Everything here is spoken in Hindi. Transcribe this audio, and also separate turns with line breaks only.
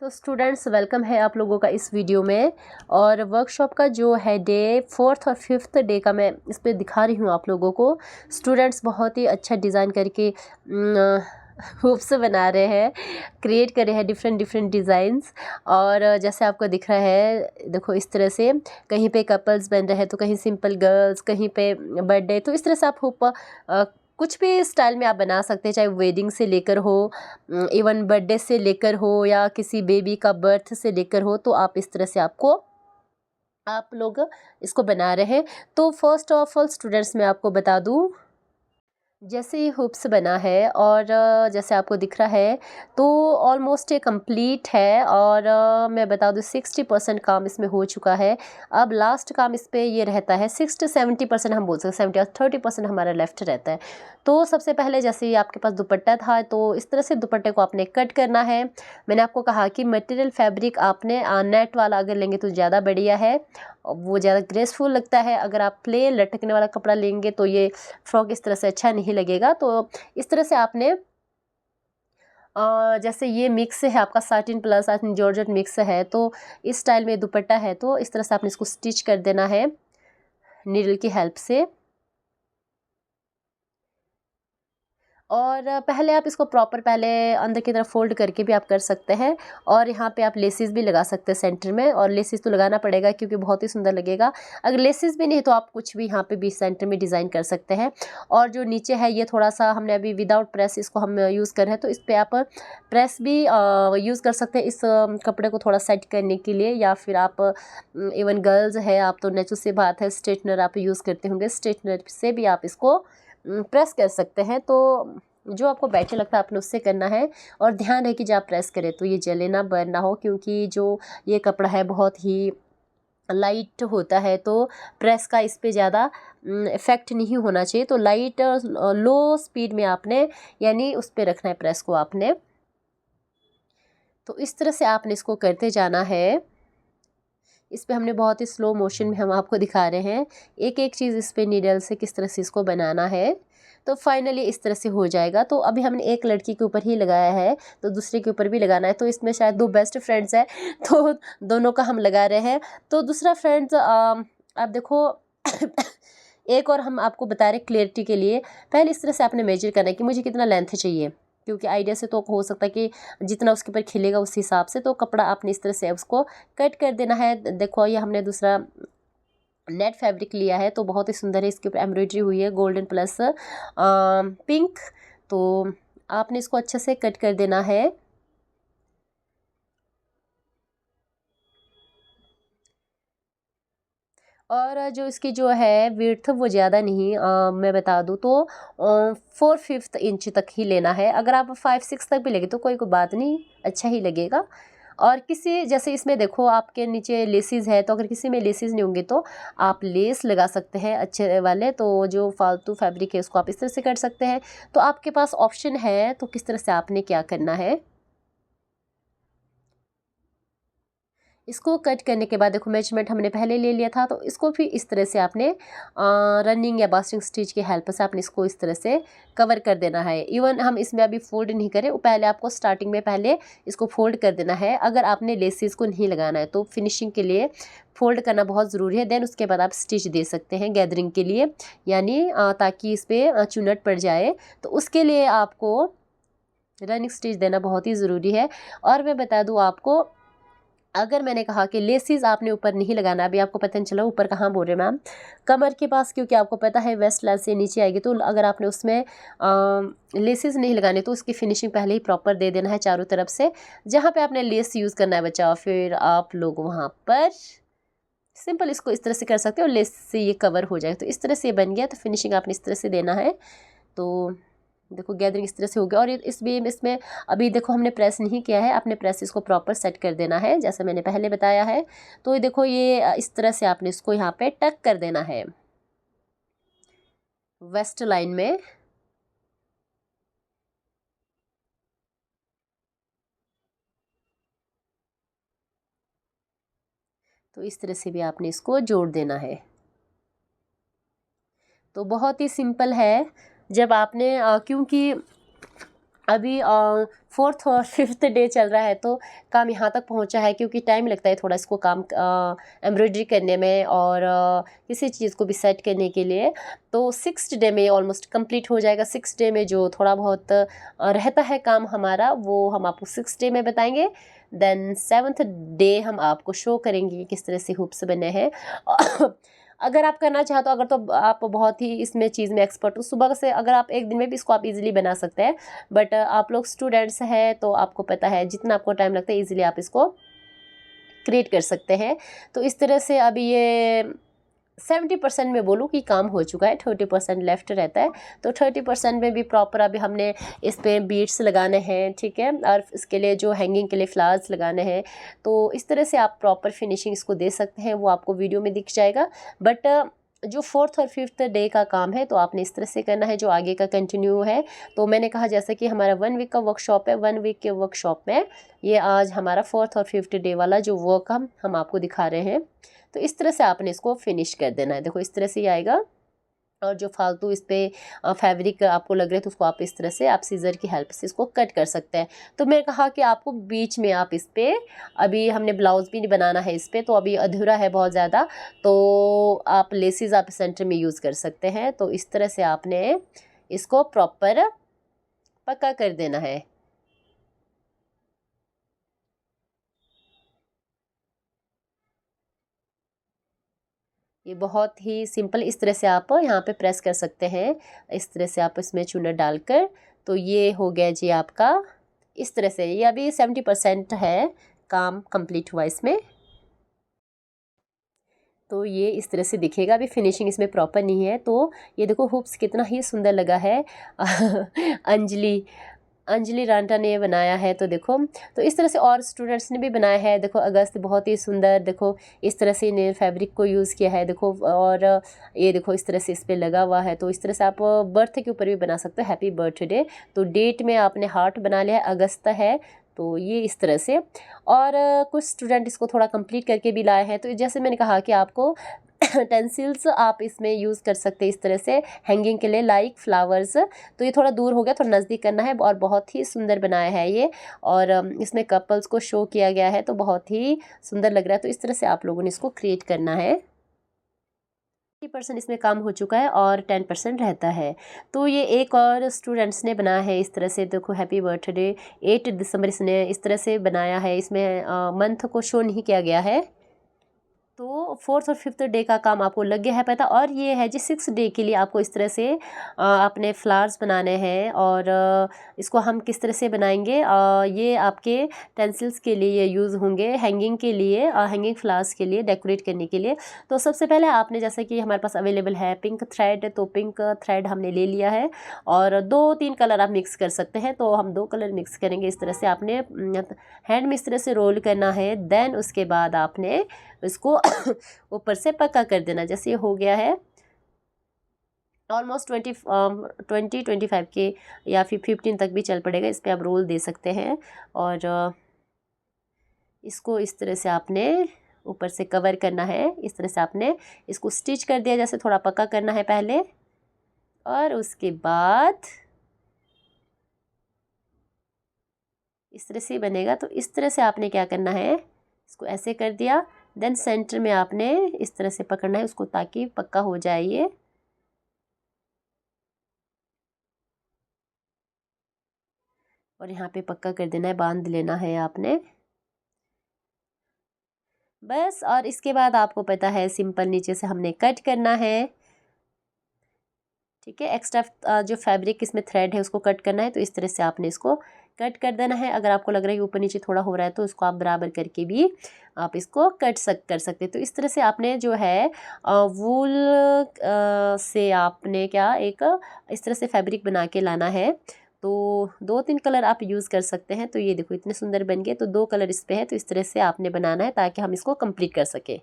तो स्टूडेंट्स वेलकम है आप लोगों का इस वीडियो में। और वर्कशॉप का जो है डे 4th और 5th डे का मैं इस पे दिखा रही हूँ आप लोगों को। स्टूडेंट्स बहुत ही अच्छा डिज़ाइन करके हुप्स बना रहे हैं, क्रिएट कर रहे हैं डिफरेंट डिफरेंट डिज़ाइंस। और जैसे आपको दिख रहा है, देखो इस तरह से कहीं पे कपल्स बन रहे हैं तो कहीं सिंपल गर्ल्स, कहीं पे बर्थडे। तो इस तरह से आप हुप कुछ भी स्टाइल में आप बना सकते हैं, चाहे वेडिंग से लेकर हो, इवन बर्थडे से लेकर हो, या किसी बेबी का बर्थ से लेकर हो। तो आप इस तरह से आप लोग इसको बना रहे हैं। तो फर्स्ट ऑफ ऑल स्टूडेंट्स मैं आपको बता दूं, जैसे ये हुप्स बना है और जैसे आपको दिख रहा है तो ऑलमोस्ट ये कंप्लीट है। और मैं बता दूँ 60% काम इसमें हो चुका है। अब लास्ट काम इस पे ये रहता है 60-70% हम बोल सकते हैं, 70 और 30% हमारा लेफ्ट रहता है। तो सबसे पहले जैसे ये आपके पास दुपट्टा था तो इस तरह से दुपट्टे को आपने कट करना है। मैंने आपको कहा कि मटेरियल फैब्रिक आपने नेट वाला अगर लेंगे तो ज़्यादा बढ़िया है, वो ज़्यादा ग्रेसफुल लगता है। अगर आप प्लेन लटकने वाला कपड़ा लेंगे तो ये फ्रॉक इस तरह से अच्छा नहीं लगेगा। तो इस तरह से आपने जैसे ये मिक्स है आपका satin plus satin georgette mix है, तो इस स्टाइल में दुपट्टा है। तो इस तरह से आपने इसको स्टिच कर देना है नीडल की हेल्प से। और पहले आप इसको प्रॉपर पहले अंदर की तरफ फोल्ड करके भी आप कर सकते हैं। और यहाँ पे आप लेसिस भी लगा सकते हैं सेंटर में, और लेसिस तो लगाना पड़ेगा क्योंकि बहुत ही सुंदर लगेगा। अगर लेसिस भी नहीं तो आप कुछ भी यहाँ पे भी सेंटर में डिज़ाइन कर सकते हैं। और जो नीचे है ये थोड़ा सा हमने अभी विदाउट प्रेस इसको हम यूज़ कर रहे हैं, तो इस पर आप प्रेस भी यूज़ कर सकते हैं इस कपड़े को थोड़ा सेट करने के लिए। या फिर आप इवन गर्ल्स है, आप तो नेचुरल सी बात है स्ट्रेटनर आप यूज़ करते होंगे, स्ट्रेटनर से भी आप इसको प्रेस कर सकते हैं। तो जो आपको बेटर लगता है आपने उससे करना है। और ध्यान है कि जब आप प्रेस करें तो ये जले ना, बर्न ना हो, क्योंकि जो ये कपड़ा है बहुत ही लाइट होता है। तो प्रेस का इस पे ज़्यादा इफ़ेक्ट नहीं होना चाहिए। तो लाइट लो स्पीड में आपने यानी उस पे रखना है प्रेस को आपने। तो इस तरह से आपने इसको करते जाना है। इस पे हमने बहुत ही स्लो मोशन में हम आपको दिखा रहे हैं एक एक चीज़ इस पे नीडल से किस तरह से इसको बनाना है। तो फाइनली इस तरह से हो जाएगा। तो अभी हमने एक लड़की के ऊपर ही लगाया है, तो दूसरे के ऊपर भी लगाना है। तो इसमें शायद दो बेस्ट फ्रेंड्स हैं तो दोनों का हम लगा रहे हैं। तो दूसरा फ्रेंड्स आप देखो एक और हम आपको बता रहे क्लियरिटी के लिए, पहले इस तरह से आपने मेजर करना है कि मुझे कितना लेंथ चाहिए, क्योंकि आइडिया से तो हो सकता है कि जितना उसके ऊपर खिलेगा उस हिसाब से। तो कपड़ा आपने इस तरह से उसको कट कर देना है। देखो ये हमने दूसरा नेट फैब्रिक लिया है, तो बहुत ही सुंदर है, इसके ऊपर एम्ब्रॉयडरी हुई है गोल्डन प्लस पिंक। तो आपने इसको अच्छे से कट कर देना है। और जो इसकी जो है विड्थ वो ज़्यादा नहीं, मैं बता दूँ तो 4/5 इंच तक ही लेना है। अगर आप 5-6 तक भी लेंगे तो कोई बात नहीं, अच्छा ही लगेगा। और किसी जैसे इसमें देखो आपके नीचे लेसिस है, तो अगर किसी में लेसिस नहीं होंगे तो आप लेस लगा सकते हैं अच्छे वाले। तो जो फालतू फैब्रिक है उसको आप इस तरह से कर सकते हैं। तो आपके पास ऑप्शन है, तो किस तरह से आपने क्या करना है। इसको कट करने के बाद देखो मेजरमेंट हमने पहले ले लिया था, तो इसको भी इस तरह से आपने रनिंग या बास्टिंग स्टिच की हेल्प से आपने इसको इस तरह से कवर कर देना है। इवन हम इसमें अभी फोल्ड नहीं करें, पहले आपको स्टार्टिंग में पहले इसको फोल्ड कर देना है। अगर आपने लेसिस को नहीं लगाना है तो फिनिशिंग के लिए फोल्ड करना बहुत ज़रूरी है। देन उसके बाद आप स्टिच दे सकते हैं गैदरिंग के लिए, यानी ताकि इस पर चुनट पड़ जाए। तो उसके लिए आपको रनिंग स्टिच देना बहुत ही ज़रूरी है। और मैं बता दूँ आपको, अगर मैंने कहा कि लेसिस आपने ऊपर नहीं लगाना, अभी आपको पता नहीं चला ऊपर कहाँ बोल रहे मैम, कमर के पास, क्योंकि आपको पता है वेस्ट लाइन से नीचे आएगी। तो अगर आपने उसमें लेसिस नहीं लगाने तो उसकी फिनिशिंग पहले ही प्रॉपर दे देना है चारों तरफ से। जहाँ पे आपने लेस यूज़ करना है बच्चा, फिर आप लोग वहाँ पर सिंपल इसको इस तरह से कर सकते हो, लेस से ये कवर हो जाए। तो इस तरह से ये बन गया। तो फिनिशिंग आपने इस तरह से देना है। तो देखो गैदरिंग इस तरह से हो गया। और इसमें अभी देखो हमने प्रेस नहीं किया है, आपने प्रेस इसको प्रॉपर सेट कर देना है जैसे मैंने पहले बताया है। तो ये देखो ये इस तरह से आपने इसको यहाँ पे टक कर देना है वेस्ट लाइन में। तो इस तरह से भी आपने इसको जोड़ देना है। तो बहुत ही सिंपल है। जब आपने क्योंकि अभी 4th और 5th डे चल रहा है, तो काम यहाँ तक पहुँचा है, क्योंकि टाइम लगता है थोड़ा इसको काम एम्ब्रॉयडरी करने में और किसी चीज़ को भी सेट करने के लिए। तो 6th डे में ऑलमोस्ट कंप्लीट हो जाएगा। 6th डे में जो थोड़ा बहुत रहता है काम हमारा, वो हम आपको 6th डे में बताएंगे। देन 7th डे हम आपको शो करेंगे कि किस तरह से हुप्स बने हैं। अगर आप करना चाहो तो, अगर तो आप बहुत ही इसमें चीज़ में एक्सपर्ट हो, सुबह से अगर आप एक दिन में भी इसको आप इजीली बना सकते हैं। बट आप लोग स्टूडेंट्स हैं तो आपको पता है जितना आपको टाइम लगता है इजीली आप इसको क्रिएट कर सकते हैं। तो इस तरह से अभी ये 70% में बोलूँ कि काम हो चुका है, 30% लेफ्ट रहता है। तो 30% में भी प्रॉपर अभी हमने इस पे बीड्स लगाने हैं, ठीक है, और इसके लिए जो हैंगिंग के लिए फ्लावर्स लगाने हैं। तो इस तरह से आप प्रॉपर फिनिशिंग इसको दे सकते हैं, वो आपको वीडियो में दिख जाएगा। बट जो 4th और 5th डे का काम है तो आपने इस तरह से करना है, जो आगे का कंटिन्यू है। तो मैंने कहा जैसे कि हमारा 1 वीक का वर्कशॉप है, 1 वीक के वर्कशॉप में ये आज हमारा 4th और 5th डे वाला जो वर्क हम आपको दिखा रहे हैं। तो इस तरह से आपने इसको फिनिश कर देना है। देखो इस तरह से ही आएगा। और जो फालतू इस पे फैब्रिक आपको लग रहे हैं तो उसको आप इस तरह से आप सीज़र की हेल्प से इसको कट कर सकते हैं। तो मैंने कहा कि आपको बीच में आप इस पे, अभी हमने ब्लाउज़ भी नहीं बनाना है इस पे, तो अभी अधूरा है बहुत ज़्यादा, तो आप लेसिस आप सेंटर में यूज़ कर सकते हैं। तो इस तरह से आपने इसको प्रॉपर पक्का कर देना है। ये बहुत ही सिंपल, इस तरह से आप यहाँ पे प्रेस कर सकते हैं, इस तरह से आप इसमें चूना डालकर। तो ये हो गया जी आपका। इस तरह से ये अभी 70% है, काम कंप्लीट हुआ इसमें। तो ये इस तरह से दिखेगा, अभी फिनिशिंग इसमें प्रॉपर नहीं है। तो ये देखो हुप्स कितना ही सुंदर लगा है। अंजलि अंजलि रांटा ने ये बनाया है। तो देखो, तो इस तरह से और स्टूडेंट्स ने भी बनाया है। देखो अगस्त बहुत ही सुंदर, देखो इस तरह से इन्हें फैब्रिक को यूज़ किया है। देखो, और ये देखो इस तरह से इस पर लगा हुआ है। तो इस तरह से आप बर्थ के ऊपर भी बना सकते हो, हैप्पी बर्थडे। तो डेट में आपने हार्ट बना लिया है, अगस्त है, तो ये इस तरह से। और कुछ स्टूडेंट इसको थोड़ा कंप्लीट करके भी लाए हैं। तो जैसे मैंने कहा कि आपको टेंसिल्स आप इसमें यूज़ कर सकते हैं इस तरह से हैंगिंग के लिए, लाइक फ्लावर्स। तो ये थोड़ा दूर हो गया, थोड़ा नज़दीक करना है। और बहुत ही सुंदर बनाया है ये, और इसमें कपल्स को शो किया गया है, तो बहुत ही सुंदर लग रहा है। तो इस तरह से आप लोगों ने इसको क्रिएट करना है। 50% इसमें काम हो चुका है और 10% रहता है। तो ये एक और स्टूडेंट्स ने बनाया है इस तरह से। देखो हैप्पी बर्थडे, 8 दिसंबर इसने इस तरह से बनाया है। इसमें मंथ को शो नहीं किया गया है। तो 4th और 5th डे का काम आपको लग गया है पता। और ये है जी 6th डे के लिए आपको इस तरह से अपने फ्लावर्स बनाने हैं। और इसको हम किस तरह से बनाएंगे, ये आपके टेंसिल्स के लिए ये यूज़ होंगे, हैंगिंग के लिए, हैंगिंग फ्लावर्स के लिए, डेकोरेट करने के लिए। तो सबसे पहले आपने, जैसे कि हमारे पास अवेलेबल है पिंक थ्रेड, तो पिंक थ्रेड हमने ले लिया है। और 2-3 कलर आप मिक्स कर सकते हैं। तो हम 2 कलर मिक्स करेंगे। इस तरह से आपने हैंड में इस तरह से रोल करना है। देन उसके बाद आपने इसको ऊपर से पक्का कर देना। जैसे ये हो गया है ऑलमोस्ट 20-25 के या फिर 15 तक भी चल पड़ेगा। इस पर आप रोल दे सकते हैं। और इसको इस तरह से आपने ऊपर से कवर करना है। इस तरह से आपने इसको स्टिच कर दिया, जैसे थोड़ा पक्का करना है पहले। और उसके बाद इस तरह से बनेगा। तो इस तरह से आपने क्या करना है, इसको ऐसे कर दिया। देन सेंटर में आपने इस तरह से पकड़ना है उसको, ताकि पक्का हो जाए ये। और यहाँ पे पक्का कर देना है, बांध लेना है आपने बस। और इसके बाद आपको पता है सिंपल नीचे से हमने कट करना है, ठीक है। एक्स्ट्रा जो फैब्रिक इसमें थ्रेड है उसको कट करना है। तो इस तरह से आपने इसको कट कर देना है। अगर आपको लग रहा है कि ऊपर नीचे थोड़ा हो रहा है तो इसको आप बराबर करके भी आप इसको कर सकते हैं। तो इस तरह से आपने जो है वूल से आपने क्या एक इस तरह से फैब्रिक बना के लाना है। तो 2-3 कलर आप यूज़ कर सकते हैं। तो ये देखो इतने सुंदर बन गए। तो 2 कलर इस पे है, तो इस तरह से आपने बनाना है ताकि हम इसको कंप्लीट कर सकें।